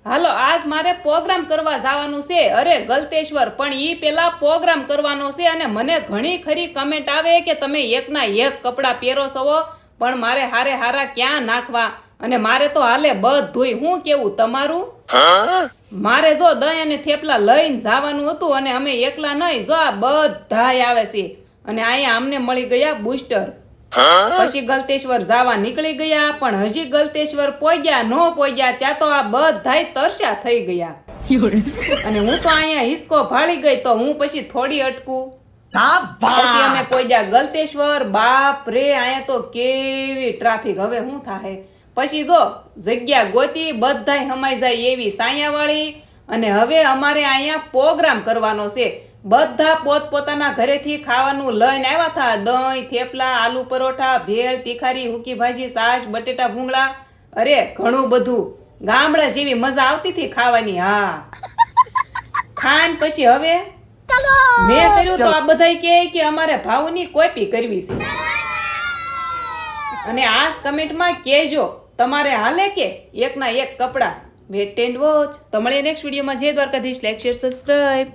હાલો આજ મારે પ્રોગ્રામ કરવા જવાનું છે. અરે ગલતેશ્વર, પણ ઈ પેલા પ્રોગ્રામ કરવાનો છે અને મને ઘણી ખરી કમેન્ટ આવે કે તમે એકના એક કપડાં પહેરો છો, પણ મારે હારે હારા ક્યાં નાખવા અને મારે તો હાલે બધુંય. હું કેવું તમારું? મારે જો દહીં અને થેપલા લઈને જવાનું હતું અને અમે એકલા નહીં, જો આ બધાય આવે છે અને અહીંયા અમને મળી ગયા બુસ્ટર. પછી ગલતેશ્વર જવા નીકળી ગયા, પણ હજી ગલતેશ્વર પોગ્યા ન પોગ્યા ત્યાં તો આ બધાય તરસ્યા થઈ ગયા અને હું તો અહીંયા હિસકો ભાળી ગઈ. તો હું પછી થોડી અટકું. પછી અમે પોગ્યા ગલતેશ્વર. બાપ રે, અહીંયા તો કેવી ટ્રાફિક. હવે શું થાય? પછી જો જગ્યા ગોતી, બધાય હમાઈ જાય એવી સાયાવાળી. અને હવે અમારે અહીંયા પ્રોગ્રામ કરવાનો છે. બધા પોતપોતાના ઘરેથી ખાવાનું લઈને આવ્યા હતા. દહીં, થેપલા, આલુ પરોઠા, ભેળ, તીખારી, હુકી ભાજી, છાશ, બટેટા ભૂંગળા. અરે ઘણું બધું. ગામડા જેવી મજા આવતી હતી ખાવાની. હા, ખાન પછી હવે મેં કર્યું તો આ બધાય કે અમારે ભાવની કોપી કરવી છે. અને આ કમેન્ટમાં કહેજો તમારે હાલે કે એકના એક કપડા. Wait and watch. તો મળીએ નેક્સ્ટ વિડીયોમાં. જય દ્વારકાધીશ. Like, share, subscribe.